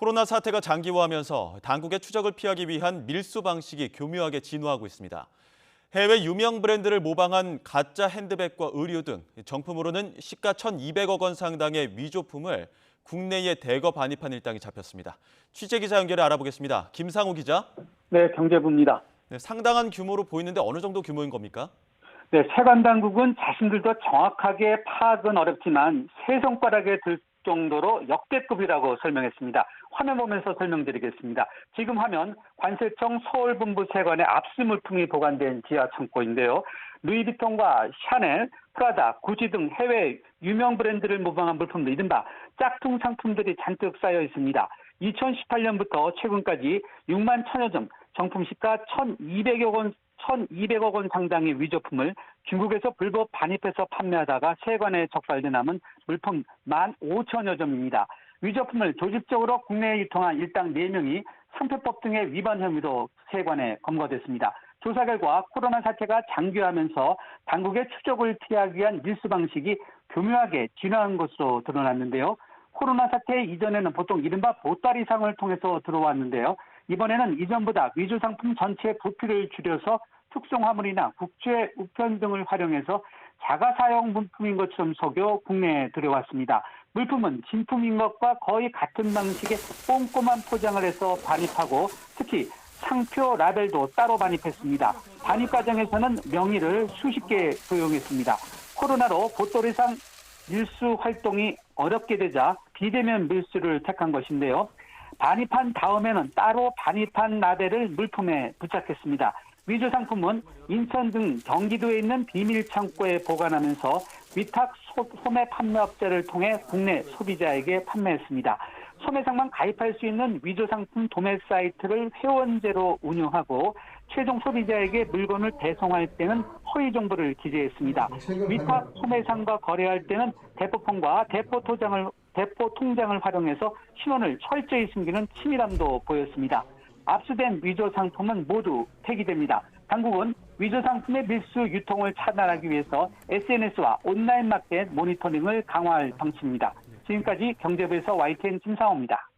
코로나 사태가 장기화하면서 당국의 추적을 피하기 위한 밀수 방식이 교묘하게 진화하고 있습니다. 해외 유명 브랜드를 모방한 가짜 핸드백과 의류 등 정품으로는 시가 1,200억 원 상당의 위조품을 국내에 대거 반입한 일당이 잡혔습니다. 취재기자 연결해 알아보겠습니다. 김상우 기자. 네, 경제부입니다. 네, 상당한 규모로 보이는데 어느 정도 규모인 겁니까? 네, 세관 당국은 자신들도 정확하게 파악은 어렵지만 세 손가락에 들 정도로 역대급이라고 설명했습니다. 화면 보면서 설명드리겠습니다. 지금 화면 관세청 서울본부 세관의 압수 물품이 보관된 지하 창고인데요. 루이비통과 샤넬, 프라다, 구찌 등 해외 유명 브랜드를 모방한 물품들, 이른바 짝퉁 상품들이 잔뜩 쌓여 있습니다. 2018년부터 최근까지 6만 1천여 점, 정품 시가 1,200억 원 상당의 위조품을 중국에서 불법 반입해서 판매하다가 세관에 적발돼 남은 물품 15,000여 점입니다. 위조품을 조직적으로 국내에 유통한 일당 4명이 상표법 등의 위반 혐의로 세관에 검거됐습니다. 조사 결과 코로나 사태가 장기화하면서 당국의 추적을 피하기 위한 밀수 방식이 교묘하게 진화한 것으로 드러났는데요. 코로나 사태 이전에는 보통 이른바 보따리상을 통해서 들어왔는데요. 이번에는 이전보다 위조 상품 전체의 부피를 줄여서 특송 화물이나 국제 우편 등을 활용해서 자가 사용 물품인 것처럼 속여 국내에 들여왔습니다. 물품은 진품인 것과 거의 같은 방식의 꼼꼼한 포장을 해서 반입하고 특히 상표 라벨도 따로 반입했습니다. 반입 과정에서는 명의를 수십 개 도용했습니다. 코로나로 보따리상 밀수 활동이 어렵게 되자 비대면 밀수를 택한 것인데요. 반입한 다음에는 따로 반입한 라벨을 물품에 부착했습니다. 위조 상품은 인천 등 경기도에 있는 비밀 창고에 보관하면서 위탁 소매 판매업자를 통해 국내 소비자에게 판매했습니다. 소매상만 가입할 수 있는 위조 상품 도매 사이트를 회원제로 운영하고 최종 소비자에게 물건을 배송할 때는 허위 정보를 기재했습니다. 위탁 소매상과 거래할 때는 대포폰과 대포 통장을 활용해서 신원을 철저히 숨기는 치밀함도 보였습니다. 압수된 위조 상품은 모두 폐기됩니다. 당국은 위조 상품의 밀수 유통을 차단하기 위해서 SNS와 온라인 마켓 모니터링을 강화할 방침입니다. 지금까지 경제부에서 YTN 김상호입니다.